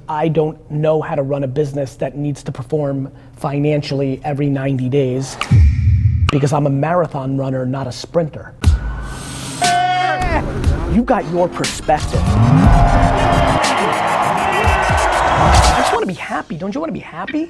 I don't know how to run a business that needs to perform financially every 90 days because I'm a marathon runner, not a sprinter. You got your perspective. I just want to be happy. Don't you want to be happy?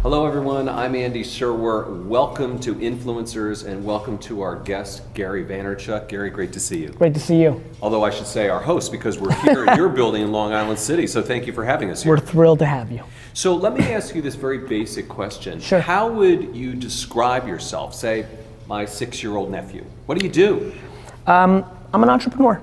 Hello everyone, I'm Andy Serwer. Welcome to Influencers and welcome to our guest, Gary Vaynerchuk. Gary, great to see you. Great to see you. Although I should say our host because we're here in your building in Long Island City, so thank you for having us here. We're thrilled to have you. So let me ask you this very basic question. Sure. How would you describe yourself? Say, my 6-year-old nephew. What do you do? I'm an entrepreneur.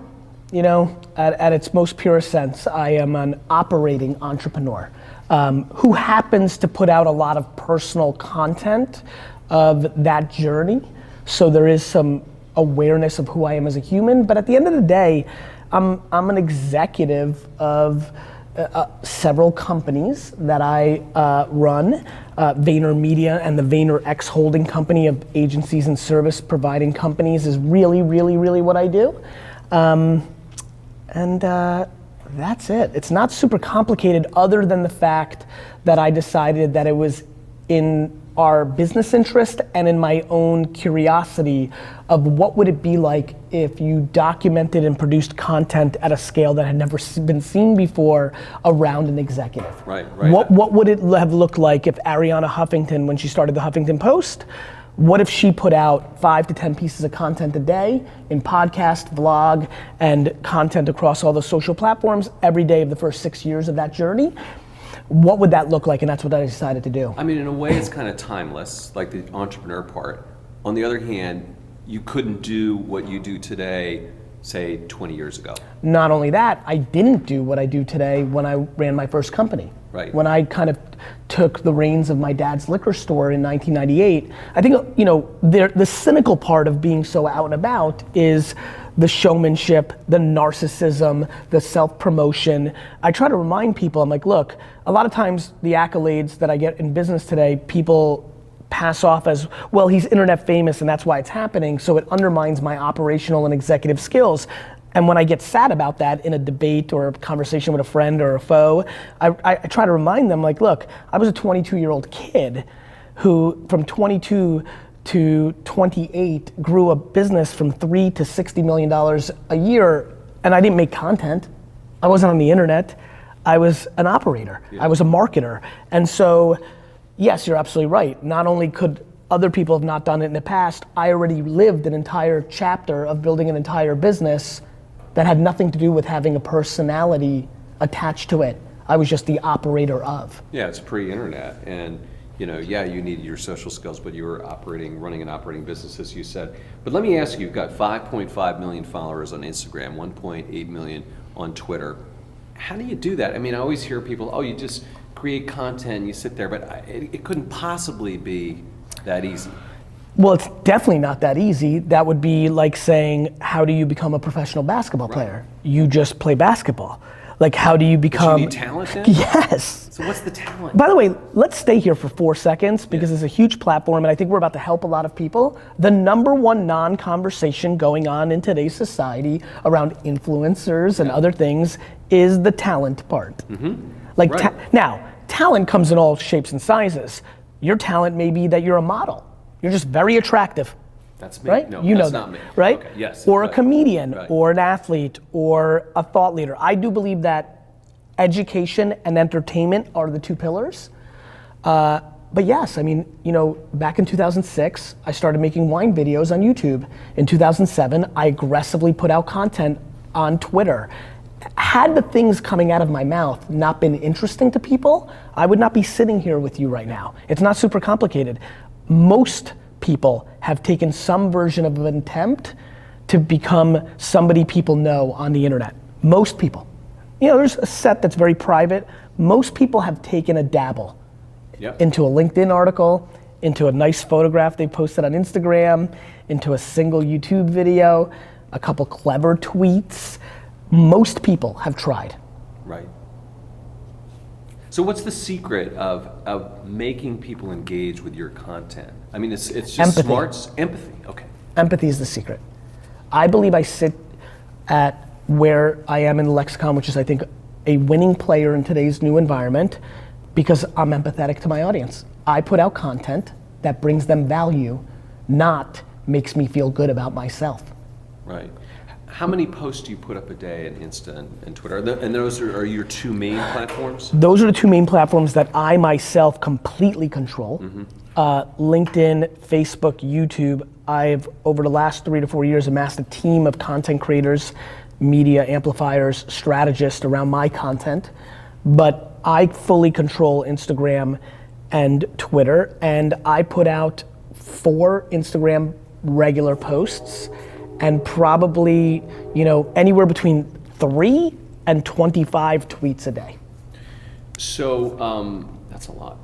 You know, at its most purest sense, I am an operating entrepreneur. Who happens to put out a lot of personal content of that journey. So there is some awareness of who I am as a human, but at the end of the day, I'm an executive of several companies that I run. VaynerMedia and the VaynerX holding company of agencies and service providing companies is really what I do. That's it. It's not super complicated other than the fact that I decided that it was in our business interest and in my own curiosity of what would it be like if you documented and produced content at a scale that had never been seen before around an executive. Right. What would it have looked like if Arianna Huffington, when she started the Huffington Post, what if she put out 5 to 10 pieces of content a day in podcast, vlog, and content across all the social platforms every day of the first 6 years of that journey? What would that look like? And that's what I decided to do. I mean, in a way, it's kind of timeless, like the entrepreneur part. On the other hand, you couldn't do what you do today, say 20 years ago. Not only that, I didn't do what I do today when I ran my first company. Right. When I kind of took the reins of my dad's liquor store in 1998, I think, you know, the cynical part of being so out and about is the showmanship, the narcissism, the self-promotion. I try to remind people, I'm like, look, a lot of times the accolades that I get in business today, people pass off as, well, he's internet famous and that's why it's happening, so it undermines my operational and executive skills. And when I get sad about that in a debate or a conversation with a friend or a foe, I try to remind them, like, look, I was a 22-year-old kid who from 22 to 28 grew a business from $3 to $60 million a year, and I didn't make content. I wasn't on the internet. I was an operator. Yeah. I was a marketer. And so, yes, you're absolutely right. Not only could other people have not done it in the past, I already lived an entire chapter of building an entire business that had nothing to do with having a personality attached to it. I was just the operator of. Yeah, it's pre-internet, and you know, yeah, you needed your social skills, but you were running an operating business, as you said. But let me ask you, you've got 5.5 million followers on Instagram, 1.8 million on Twitter. How do you do that? I mean, I always hear people, oh, you just create content, you sit there, but it couldn't possibly be that easy. Well, it's definitely not that easy. That would be like saying, how do you become a professional basketball player? You just play basketball. Like, how do you become? But you need talent then? Yes. So what's the talent? By the way, let's stay here for 4 seconds because it's a huge platform and I think we're about to help a lot of people. The number one non-conversation going on in today's society around influencers and other things is the talent part. Mm-hmm. Like, now, talent comes in all shapes and sizes. Your talent may be that you're a model. You're just very attractive. That's me. Right? No, you that's know not that, me. right? Okay. Yes. Or a comedian, right. Or an athlete, or a thought leader. I do believe that education and entertainment are the two pillars. But yes, I mean, you know, back in 2006, I started making wine videos on YouTube. In 2007, I aggressively put out content on Twitter. Had the things coming out of my mouth not been interesting to people, I would not be sitting here with you right now. It's not super complicated. Most people have taken some version of an attempt to become somebody people know on the internet. Most people. You know, there's a set that's very private. Most people have taken a dabble into a LinkedIn article, into a nice photograph they posted on Instagram, into a single YouTube video, a couple clever tweets. Most people have tried. Right. So what's the secret of making people engage with your content? I mean, it's just empathy. Empathy, okay. Empathy is the secret. I believe I sit at where I am in the lexicon, which is I think a winning player in today's new environment, because I'm empathetic to my audience. I put out content that brings them value, not makes me feel good about myself. Right. How many posts do you put up a day in Insta and Twitter? And those are your two main platforms? Those are the two main platforms that I myself completely control. LinkedIn, Facebook, YouTube. I've, over the last 3 to 4 years, amassed a team of content creators, media amplifiers, strategists around my content. But I fully control Instagram and Twitter, and I put out 4 Instagram regular posts and probably, anywhere between 3 and 25 tweets a day. So, that's a lot.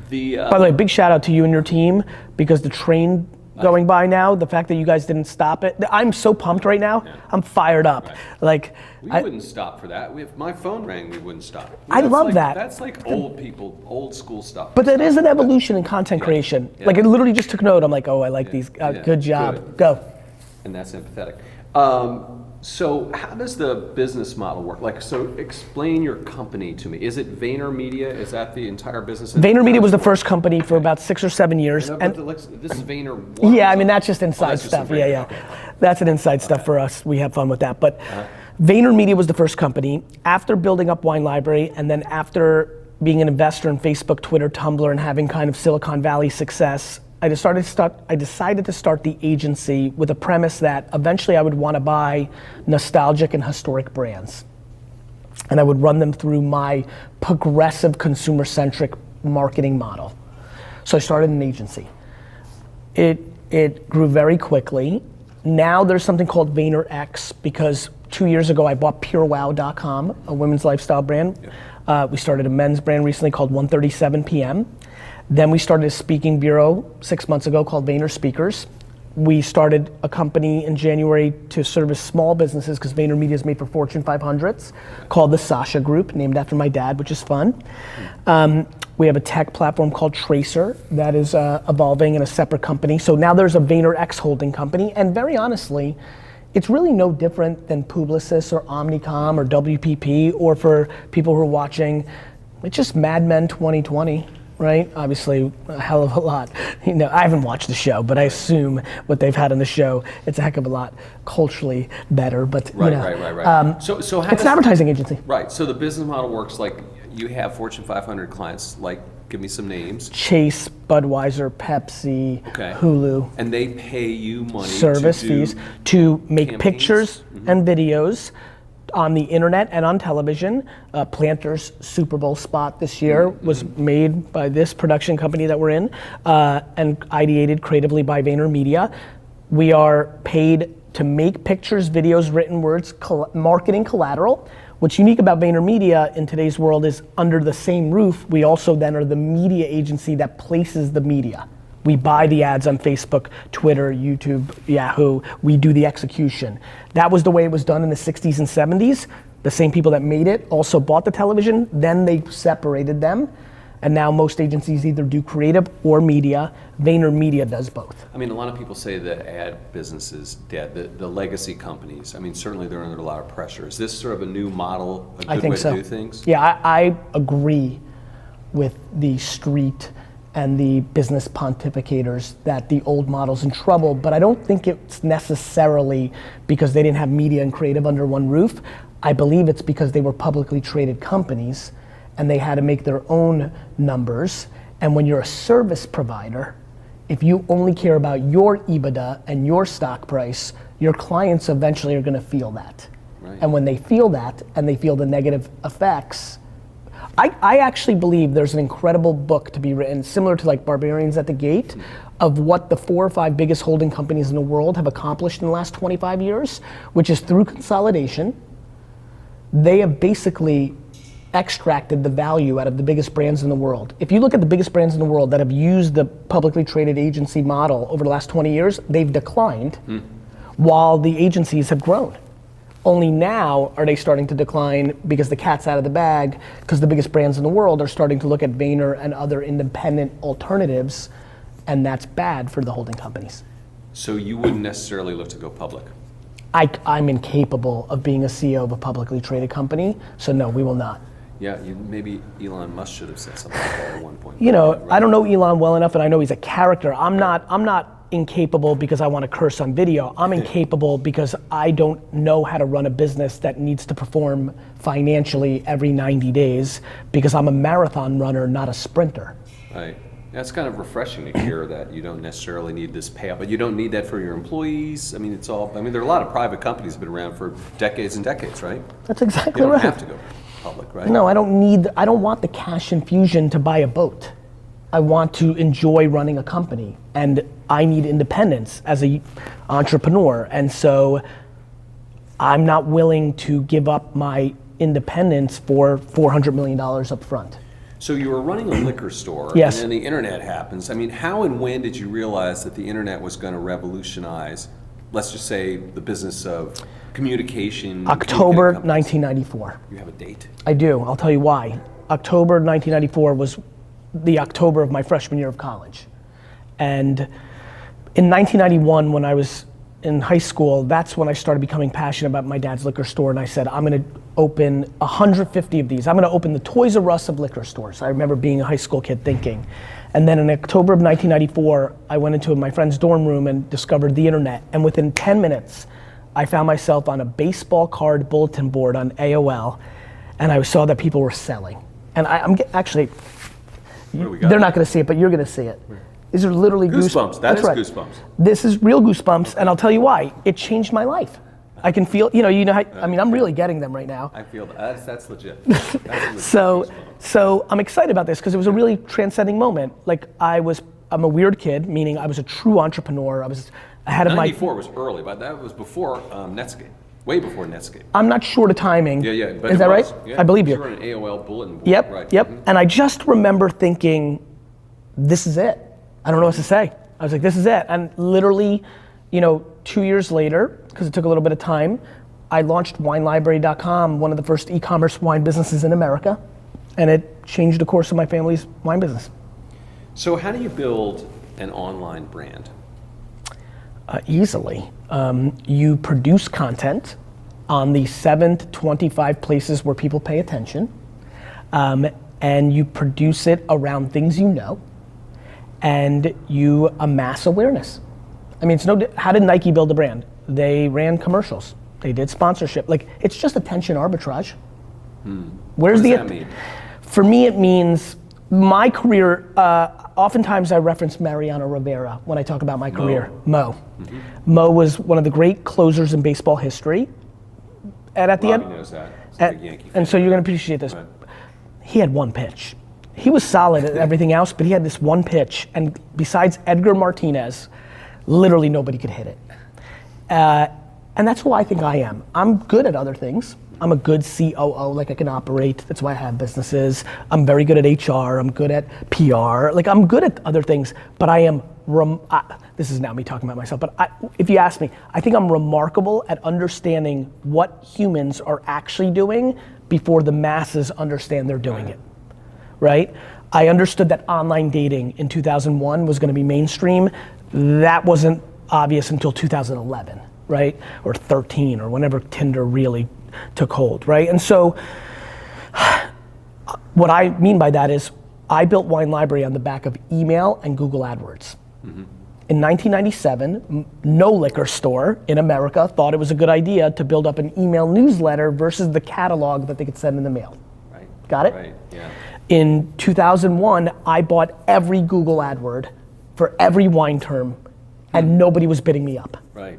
By the way, big shout out to you and your team, because the train going by now, the fact that you guys didn't stop it, I'm so pumped right now. Yeah. I'm fired up. Right. We wouldn't stop for that. If my phone rang, we wouldn't stop. I love that. That's like old people, old school stuff. But that is an evolution in content creation. Yeah. Like, it literally just took note. I'm like, oh, I like these. Good job. Good. Go. And that's empathetic. So how does the business model work? So explain your company to me. Is it VaynerMedia? Is that the entire business? VaynerMedia was the first company for about 6 or 7 years. And this is Vayner. Yeah, I mean, that's just inside stuff. Yeah. Okay. That's an inside stuff for us. We have fun with that. But VaynerMedia was the first company. After building up Wine Library, and then after being an investor in Facebook, Twitter, Tumblr, and having kind of Silicon Valley success, I decided to start the agency with a premise that eventually I would want to buy nostalgic and historic brands. And I would run them through my progressive consumer-centric marketing model. So I started an agency. It grew very quickly. Now there's something called VaynerX, because 2 years ago I bought PureWow.com, a women's lifestyle brand. Yeah. We started a men's brand recently called 137 PM. Then we started a speaking bureau 6 months ago called Vayner Speakers. We started a company in January to service small businesses, because VaynerMedia is made for Fortune 500s, called the Sasha Group, named after my dad, which is fun. We have a tech platform called Tracer that is evolving in a separate company. So now there's a VaynerX holding company, and very honestly, it's really no different than Publicis or Omnicom or WPP, or for people who are watching, it's just Mad Men 2020. Right? Obviously, a hell of a lot. I haven't watched the show, but I assume what they've had on the show, it's a heck of a lot culturally better. But Right. So how it's an advertising agency. Right. So the business model works like you have Fortune 500 clients. Like, give me some names. Chase, Budweiser, Pepsi, Hulu. And they pay you money. Service fees to make campaigns, pictures and videos on the internet and on television. Planters Super Bowl spot this year was made by this production company that we're in, and ideated creatively by VaynerMedia. We are paid to make pictures, videos, written words, marketing collateral. What's unique about VaynerMedia in today's world is, under the same roof, we also then are the media agency that places the media. We buy the ads on Facebook, Twitter, YouTube, Yahoo. We do the execution. That was the way it was done in the 60s and 70s. The same people that made it also bought the television, then they separated them. And now most agencies either do creative or media. VaynerMedia does both. I mean, a lot of people say the ad business is dead, the legacy companies. I mean, certainly they're under a lot of pressure. Is this sort of a new model, a good way to do things? Yeah, I agree with the street and the business pontificators that the old model's in trouble, but I don't think it's necessarily because they didn't have media and creative under one roof. I believe it's because they were publicly traded companies and they had to make their own numbers. And when you're a service provider, if you only care about your EBITDA and your stock price, your clients eventually are gonna feel that. Right. And when they feel that and they feel the negative effects, I actually believe there's an incredible book to be written, similar to like Barbarians at the Gate, of what the 4 or 5 biggest holding companies in the world have accomplished in the last 25 years, which is through consolidation. They have basically extracted the value out of the biggest brands in the world. If you look at the biggest brands in the world that have used the publicly traded agency model over the last 20 years, they've declined while the agencies have grown. Only now are they starting to decline because the cat's out of the bag, because the biggest brands in the world are starting to look at Vayner and other independent alternatives, and that's bad for the holding companies. So you wouldn't necessarily look to go public? I'm incapable of being a CEO of a publicly traded company, so no, we will not. Yeah, maybe Elon Musk should have said something like that at one point. You know, right? I don't know Elon well enough, and I know he's a character. I'm not incapable because I want to curse on video. I'm incapable because I don't know how to run a business that needs to perform financially every 90 days because I'm a marathon runner, not a sprinter. Right. That's kind of refreshing to hear that you don't necessarily need this payout, but you don't need that for your employees. I mean, there are a lot of private companies that have been around for decades and decades, right? That's exactly right. You don't right. have to go public, right? No, I don't want the cash infusion to buy a boat. I want to enjoy running a company, and I need independence as an entrepreneur, and so I'm not willing to give up my independence for $400 million up front. So you were running a liquor store, Yes. and then the internet happens. I mean, how and when did you realize that the internet was going to revolutionize, let's just say, the business of communication? October 1994. You have a date? I do, I'll tell you why. October 1994 was the October of my freshman year of college. And in 1991, when I was in high school, that's when I started becoming passionate about my dad's liquor store, and I said, I'm gonna open 150 of these. I'm gonna open the Toys R Us of liquor stores. I remember being a high school kid thinking. And then in October of 1994, I went into my friend's dorm room and discovered the internet, and within 10 minutes, I found myself on a baseball card bulletin board on AOL, and I saw that people were selling. And actually, they're not gonna see it, but you're gonna see it. These are literally goosebumps. That's right. Goosebumps. This is real goosebumps, and I'll tell you why. It changed my life. I can feel, how, I mean, I'm really getting them right now. I feel that's legit. That's legit. So I'm excited about this because it was a really transcending moment. Like I'm a weird kid, meaning I was a true entrepreneur. I was ahead of my. 94 was early, but that was before Netscape. Way before Netscape. I'm not sure the timing. Yeah, but is that right? Yeah, I believe you. You were an AOL bulletin board. Yep, right. yep. Mm-hmm. And I just remember thinking, this is it. I don't know what to say. I was like, this is it. And literally, 2 years later, because it took a little bit of time, I launched WineLibrary.com, one of the first e-commerce wine businesses in America, and it changed the course of my family's wine business. So how do you build an online brand? Easily. You produce content on the 7 to 25 places where people pay attention, and you produce it around things you know, and you amass awareness. I mean, how did Nike build a brand? They ran commercials. They did sponsorship. Like, it's just attention arbitrage. What does that mean? For me, it means my career, oftentimes I reference Mariano Rivera when I talk about my career. Mo. Mm-hmm. Mo was one of the great closers in baseball history. And at the end, knows that. He's a big Yankee fan. And so you're gonna appreciate this. Right. He had one pitch. He was solid at everything else, but he had this one pitch, and besides Edgar Martinez, literally nobody could hit it. And that's who I think I am. I'm good at other things. I'm a good COO, like I can operate. That's why I have businesses. I'm very good at HR. I'm good at PR. Like, I'm good at other things, but I am, this is now me talking about myself, but if you ask me, I think I'm remarkable at understanding what humans are actually doing before the masses understand they're doing it, right? I understood that online dating in 2001 was gonna be mainstream. That wasn't obvious until 2011, right? Or 13, or whenever Tinder really took hold, right? And so, what I mean by that is, I built Wine Library on the back of email and Google AdWords. Mm-hmm. In 1997, no liquor store in America thought it was a good idea to build up an email newsletter versus the catalog that they could send in the mail. Right. Got it? Right, yeah. In 2001, I bought every Google AdWord for every wine term, and nobody was bidding me up. Right.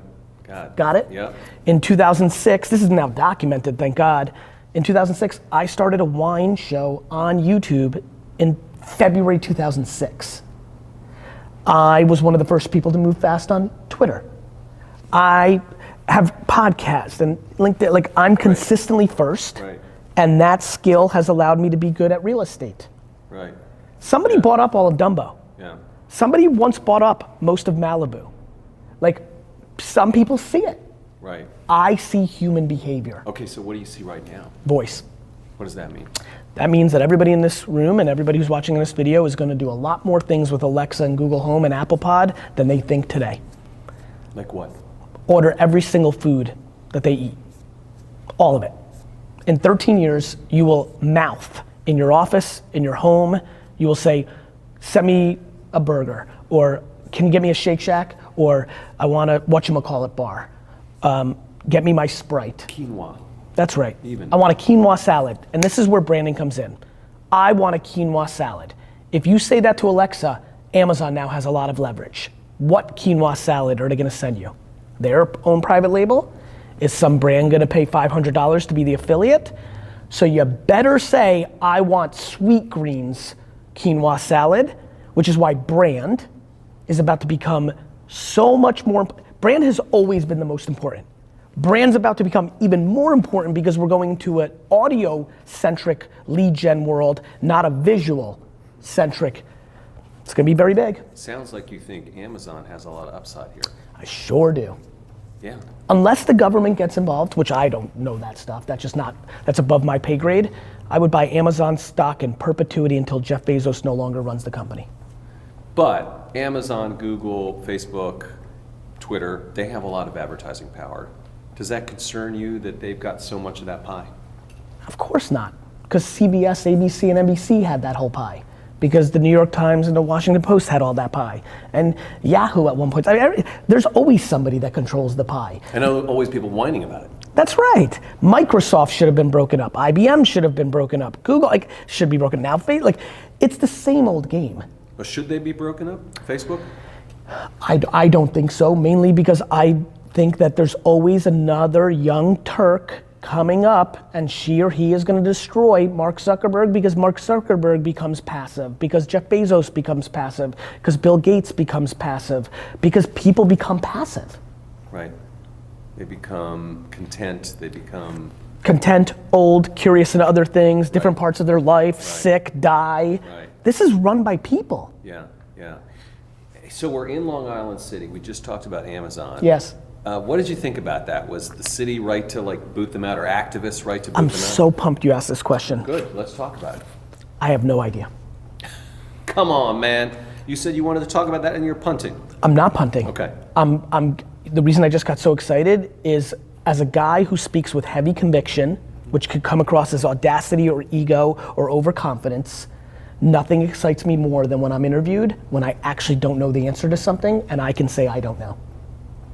Got it? Yeah. In 2006, this is now documented, thank God. In 2006, I started a wine show on YouTube in February 2006. I was one of the first people to move fast on Twitter. I have podcasts and LinkedIn, like I'm consistently first, Right. and that skill has allowed me to be good at real estate. Right. Somebody bought up all of Dumbo. Yeah. Somebody once bought up most of Malibu. Like, some people see it. Right. I see human behavior. Okay, so what do you see right now? Voice. What does that mean? That means that everybody in this room and everybody who's watching this video is gonna do a lot more things with Alexa and Google Home and Apple Pod than they think today. Like what? order every single food that they eat, all of it. In 13 years, you will mouth in your office, in your home, you will say, send me a burger, or can you get me a Shake Shack, or I want a whatchamacallit bar. Get me my Sprite. Quinoa. That's right. Even. I want a quinoa salad, and this is where branding comes in. I want a quinoa salad. If you say that to Alexa, Amazon now has a lot of leverage. What quinoa salad are they gonna send you? Their own private label? Is some brand gonna pay $500 to be the affiliate? So you better say, I want Sweet Greens quinoa salad, which is why brand is about to become so much more, brand has always been the most important. Brand's about to become even more important because we're going to an audio-centric lead gen world, not a visual-centric. It's gonna be very big. Sounds like you think Amazon has a lot of upside here. I sure do. Yeah. Unless the government gets involved, which I don't know that stuff, that's above my pay grade, I would buy Amazon stock in perpetuity until Jeff Bezos no longer runs the company. But Amazon, Google, Facebook, Twitter, they have a lot of advertising power. Does that concern you that they've got so much of that pie? Of course not, because CBS, ABC, and NBC had that whole pie. Because the New York Times and the Washington Post had all that pie. And Yahoo at one point, I mean, there's always somebody that controls the pie. I know always people whining about it. That's right. Microsoft should have been broken up. IBM should have been broken up. Google should be broken now. It's the same old game. But should they be broken up? Facebook? I don't think so, mainly because I think that there's always another young Turk coming up and she or he is gonna destroy Mark Zuckerberg because Mark Zuckerberg becomes passive, because Jeff Bezos becomes passive, because Bill Gates becomes passive, because people become passive. Right. They become content, old, curious in other things, different parts of their life, sick, die. Right. This is run by people. Yeah. So we're in Long Island City. We just talked about Amazon. Yes. What did you think about that? Was the city right to boot them out, or activists right to boot I'm them out? so pumped you asked this question. Good, let's talk about it. I have no idea. Come on, man. You said you wanted to talk about that and you're punting. I'm not punting. Okay. The reason I just got so excited is as a guy who speaks with heavy conviction, which could come across as audacity or ego or overconfidence, nothing excites me more than when I'm interviewed, when I actually don't know the answer to something and I can say I don't know.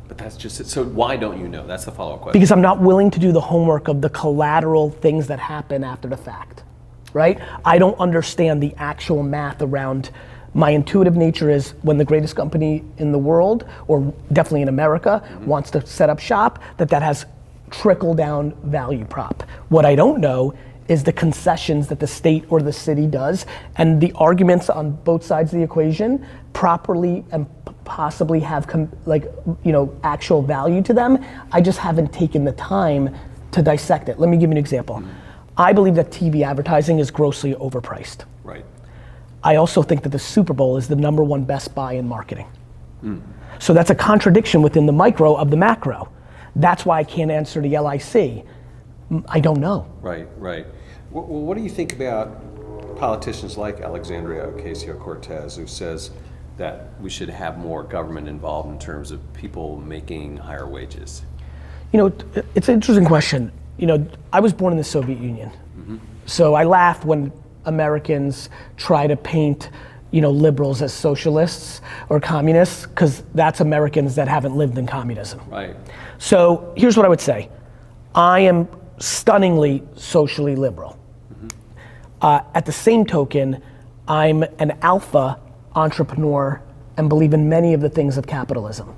But that's just it. So why don't you know? That's the follow-up question. Because I'm not willing to do the homework of the collateral things that happen after the fact, right? I don't understand the actual math around. My intuitive nature is when the greatest company in the world, or definitely in America, wants to set up shop, that has trickle down value prop. What I don't know is the concessions that the state or the city does, and the arguments on both sides of the equation properly and possibly have actual value to them. I just haven't taken the time to dissect it. Let me give you an example. I believe that TV advertising is grossly overpriced. Right. I also think that the Super Bowl is the #1 best buy in marketing. So that's a contradiction within the micro of the macro. That's why I can't answer the LIC. I don't know. Right. Well, what do you think about politicians like Alexandria Ocasio-Cortez, who says that we should have more government involved in terms of people making higher wages? It's an interesting question. I was born in the Soviet Union. So I laugh when Americans try to paint liberals as socialists or communists, because that's Americans that haven't lived in communism. Right. So here's what I would say. I am stunningly socially liberal. At the same token, I'm an alpha entrepreneur and believe in many of the things of capitalism.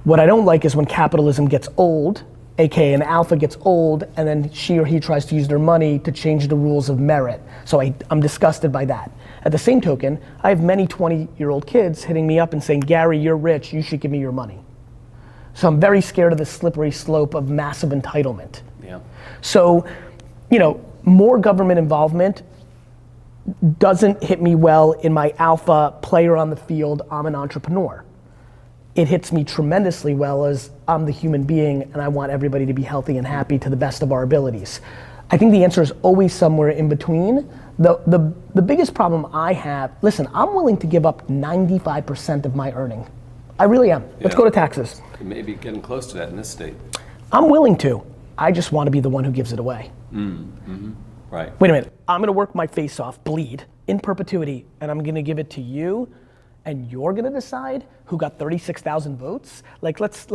What I don't like is when capitalism gets old, aka an alpha gets old, and then she or he tries to use their money to change the rules of merit. So I'm disgusted by that. At the same token, I have many 20-year-old kids hitting me up and saying, Gary, you're rich, you should give me your money. So I'm very scared of the slippery slope of massive entitlement. Yeah. So, more government involvement doesn't hit me well in my alpha player on the field, I'm an entrepreneur. It hits me tremendously well as I'm the human being and I want everybody to be healthy and happy to the best of our abilities. I think the answer is always somewhere in between. The biggest problem I have, listen, I'm willing to give up 95% of my earning I really am. Let's go to taxes. Maybe getting close to that in this state. I'm willing to. I just want to be the one who gives it away. Right. Wait a minute. I'm gonna work my face off, bleed, in perpetuity, and I'm gonna give it to you, and you're gonna decide who got 36,000 votes? Like, let's,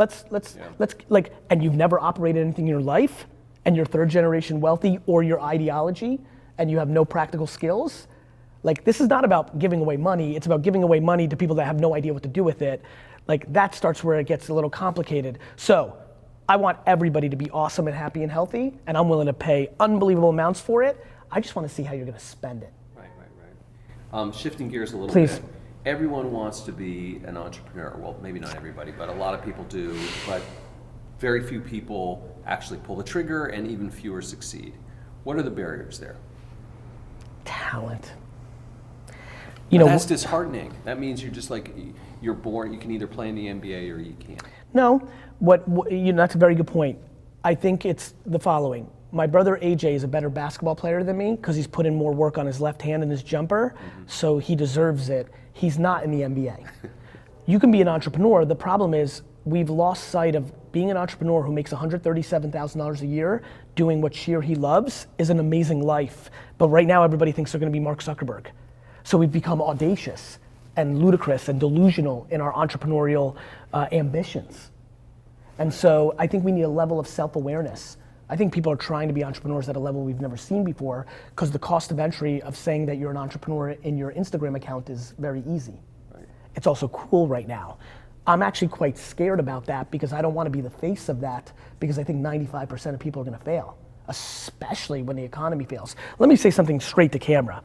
like, and you've never operated anything in your life, and you're third generation wealthy, or your ideology, and you have no practical skills? Like, this is not about giving away money, it's about giving away money to people that have no idea what to do with it. Like, that starts where it gets a little complicated. So, I want everybody to be awesome and happy and healthy, and I'm willing to pay unbelievable amounts for it. I just want to see how you're going to spend it. Right. Shifting gears a little Please. bit. Everyone wants to be an entrepreneur. Well, maybe not everybody, but a lot of people do. But very few people actually pull the trigger, and even fewer succeed. What are the barriers there? Talent. That's disheartening. That means you're just like, you're born, you can either play in the NBA or you can't. No, that's a very good point. I think it's the following. My brother AJ is a better basketball player than me because he's put in more work on his left hand and his jumper, so he deserves it. He's not in the NBA. You can be an entrepreneur. The problem is we've lost sight of being an entrepreneur who makes $137,000 a year, doing what she or he loves is an amazing life. But right now everybody thinks they're gonna be Mark Zuckerberg. So we've become audacious and ludicrous and delusional in our entrepreneurial ambitions. And so I think we need a level of self-awareness. I think people are trying to be entrepreneurs at a level we've never seen before because the cost of entry of saying that you're an entrepreneur in your Instagram account is very easy. Right. It's also cool right now. I'm actually quite scared about that because I don't want to be the face of that because I think 95% of people are going to fail, especially when the economy fails. Let me say something straight to camera.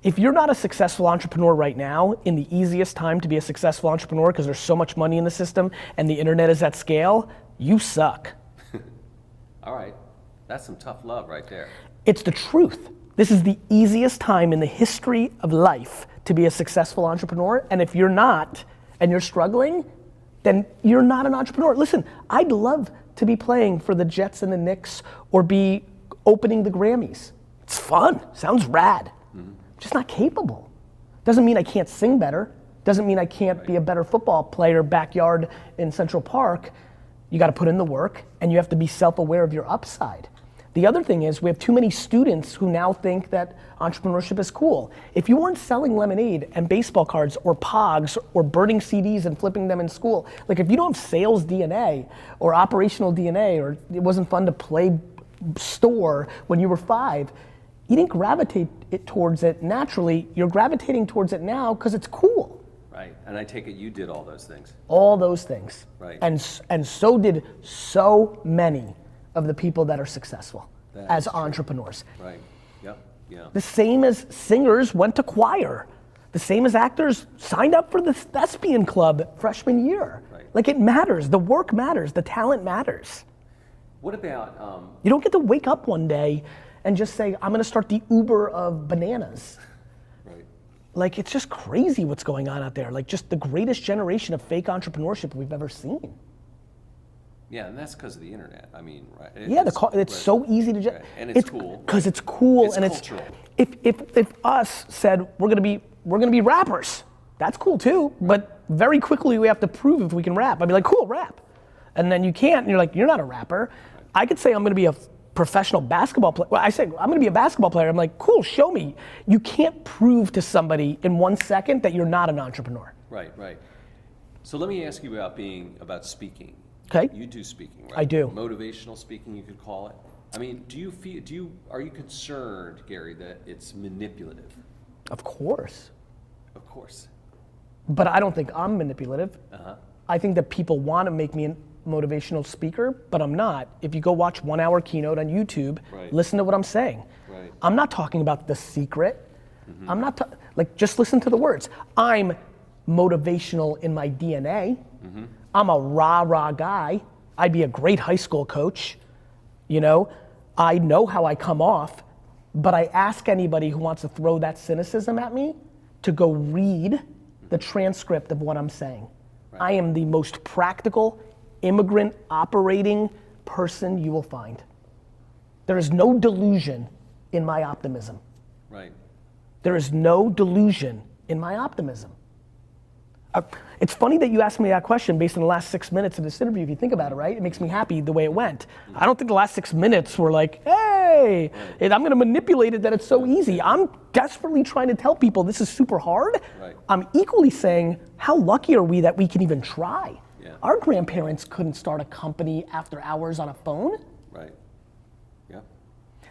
If you're not a successful entrepreneur right now, in the easiest time to be a successful entrepreneur because there's so much money in the system and the internet is at scale, you suck. All right, that's some tough love right there. It's the truth. This is the easiest time in the history of life to be a successful entrepreneur, and if you're not, and you're struggling, then you're not an entrepreneur. Listen, I'd love to be playing for the Jets and the Knicks or be opening the Grammys. It's fun, sounds rad. Just not capable. Doesn't mean I can't sing better. Doesn't mean I can't be a better football player backyard in Central Park. You gotta put in the work and you have to be self-aware of your upside. The other thing is we have too many students who now think that entrepreneurship is cool. If you weren't selling lemonade and baseball cards or pogs or burning CDs and flipping them in school, like if you don't have sales DNA or operational DNA or it wasn't fun to play store when you were 5, you didn't gravitate towards it naturally. You're gravitating towards it now because it's cool. Right, and I take it you did all those things. All those things. Right. And so did so many of the people that are successful as entrepreneurs. Right, yep, yeah. The same as singers went to choir. The same as actors signed up for the thespian club freshman year. Right. Like it matters, the work matters, the talent matters. What about? You don't get to wake up one day and just say, I'm gonna start the Uber of bananas. Right. Like, it's just crazy what's going on out there. Like, just the greatest generation of fake entrepreneurship we've ever seen. Yeah, and that's because of the internet. I mean, right. It's so easy to just. Right. And it's cool. Because it's cool it's and cultural. If us said we're gonna be rappers, that's cool too. But very quickly we have to prove if we can rap. I'd be like, cool, rap, and then you can't, and you're like, you're not a rapper. Right. I could say I'm gonna be a professional basketball player. Well, I say I'm gonna be a basketball player. I'm like, cool, show me. You can't prove to somebody in 1 second that you're not an entrepreneur. Right, right. So let me ask you about speaking. Okay. You do speaking, right? I do. Motivational speaking, you could call it. I mean, are you concerned, Gary, that it's manipulative? Of course. Of course. But I don't think I'm manipulative. Uh-huh. I think that people want to make me a motivational speaker, but I'm not. If you go watch 1 hour keynote on YouTube, right. Listen to what I'm saying. Right. I'm not talking about the secret. Mm-hmm. I'm not, just listen to the words. I'm motivational in my DNA. Mm-hmm. I'm a rah-rah guy. I'd be a great high school coach. You know, I know how I come off, but I ask anybody who wants to throw that cynicism at me to go read the transcript of what I'm saying. Right. I am the most practical, immigrant, operating person you will find. There is no delusion in my optimism. Right. There is no delusion in my optimism. It's funny that you asked me that question based on the last 6 minutes of this interview, if you think about it, right? It makes me happy the way it went. I don't think the last 6 minutes were like, hey, and I'm gonna manipulate it that it's so easy. I'm desperately trying to tell people this is super hard. Right. I'm equally saying, how lucky are we that we can even try? Yeah. Our grandparents couldn't start a company after hours on a phone. Right. Yeah.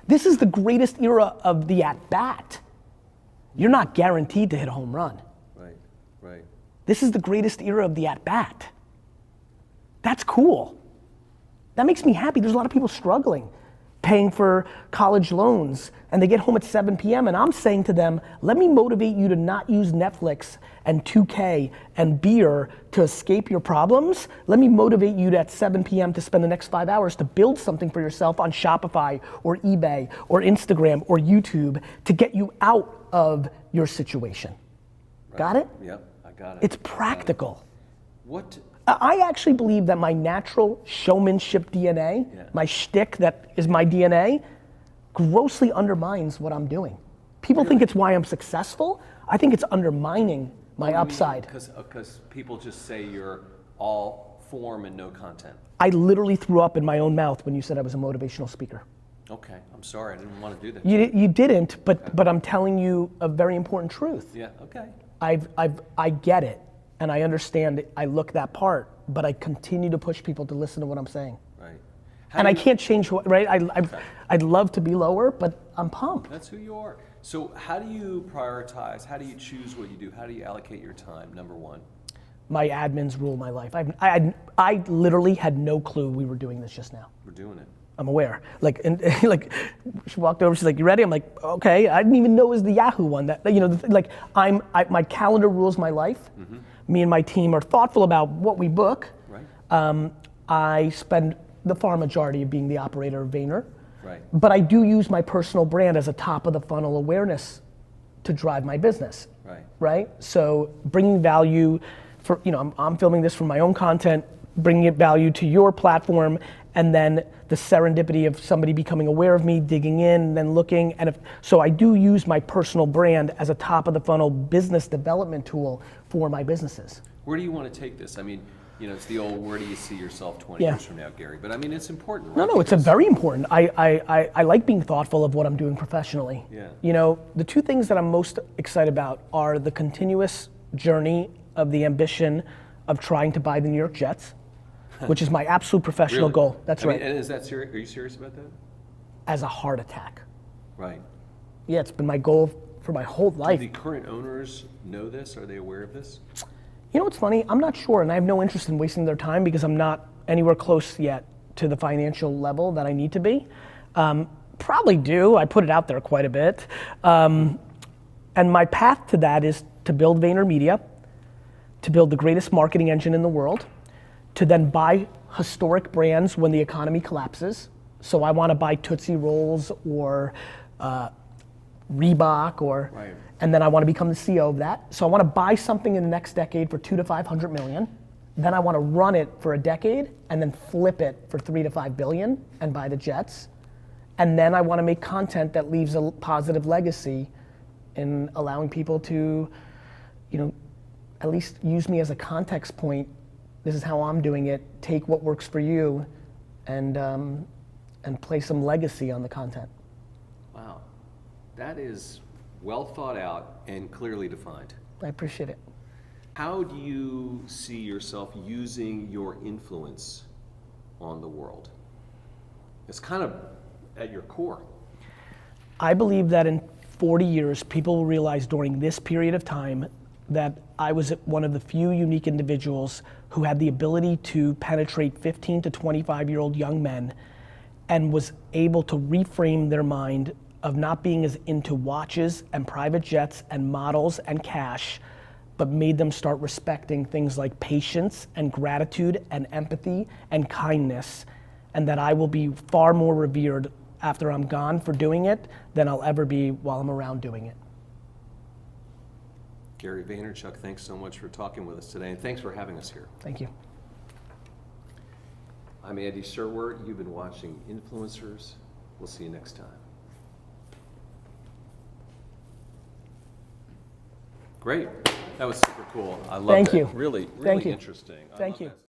This is the greatest era of the at-bat. You're not guaranteed to hit a home run. Right. Right. This is the greatest era of the at-bat. That's cool. That makes me happy. There's a lot of people struggling, paying for college loans, and they get home at 7 p.m. and I'm saying to them, let me motivate you to not use Netflix and 2K and beer to escape your problems. Let me motivate you to at 7 p.m. to spend the next 5 hours to build something for yourself on Shopify or eBay or Instagram or YouTube to get you out of your situation. Right. Got it? Yep, I got it. It's practical. What? I actually believe that my natural showmanship DNA, my shtick that is my DNA, grossly undermines what I'm doing. People think it's why I'm successful. I think it's undermining my upside. Because people just say you're all form and no content. I literally threw up in my own mouth when you said I was a motivational speaker. Okay, I'm sorry, I didn't want to do that. You didn't, but I'm telling you a very important truth. Yeah, okay. I get it, and I understand it. I look that part, but I continue to push people to listen to what I'm saying. Right. And I can't change, right? I'd love to be lower, but I'm pumped. That's who you are. So how do you prioritize? How do you choose what you do? How do you allocate your time, number one? My admins rule my life. I literally had no clue we were doing this just now. We're doing it. I'm aware. Like she walked over. She's like, "You ready?" I'm like, "Okay." I didn't even know it was the Yahoo one. That my calendar rules my life. Mm-hmm. Me and my team are thoughtful about what we book. Right. I spend the far majority of being the operator of Vayner. Right. But I do use my personal brand as a top of the funnel awareness to drive my business. Right. Right. So bringing value for I'm filming this for my own content, bringing it value to your platform, and then the serendipity of somebody becoming aware of me, digging in, then looking, so I do use my personal brand as a top of the funnel business development tool for my businesses. Where do you want to take this? I mean, it's the old, where do you see yourself 20 years from now, Gary? But I mean, it's important, right? No, it's a very important. I like being thoughtful of what I'm doing professionally. Yeah. The two things that I'm most excited about are the continuous journey of the ambition of trying to buy the New York Jets, which is my absolute professional Really? goal. That's right. And is that serious? Are you serious about that? As a heart attack. Right. Yeah, it's been my goal for my whole life. Do the current owners know this? Are they aware of this? You know what's funny? I'm not sure, and I have no interest in wasting their time because I'm not anywhere close yet to the financial level that I need to be. Probably do. I put it out there quite a bit. And my path to that is to build VaynerMedia, to build the greatest marketing engine in the world, to then buy historic brands when the economy collapses. So I want to buy Tootsie Rolls or Reebok Right. And then I want to become the CEO of that. So I want to buy something in the next decade for 200 to 500 million. Then I want to run it for a decade and then flip it for 3 to 5 billion and buy the Jets. And then I want to make content that leaves a positive legacy in allowing people to, at least use me as a context point. This is how I'm doing it. Take what works for you, and play some legacy on the content. Wow, that is well thought out and clearly defined. I appreciate it. How do you see yourself using your influence on the world? It's kind of at your core. I believe that in 40 years, people will realize during this period of time that I was one of the few unique individuals who had the ability to penetrate 15 to 25-year-old young men and was able to reframe their mind of not being as into watches and private jets and models and cash, but made them start respecting things like patience and gratitude and empathy and kindness, and that I will be far more revered after I'm gone for doing it than I'll ever be while I'm around doing it. Gary Vaynerchuk, thanks so much for talking with us today, and thanks for having us here. Thank you. I'm Andy Serwer. You've been watching Influencers. We'll see you next time. Great. That was super cool. I love Thank it. you. Really, Thank really you. interesting. I Thank love you. that.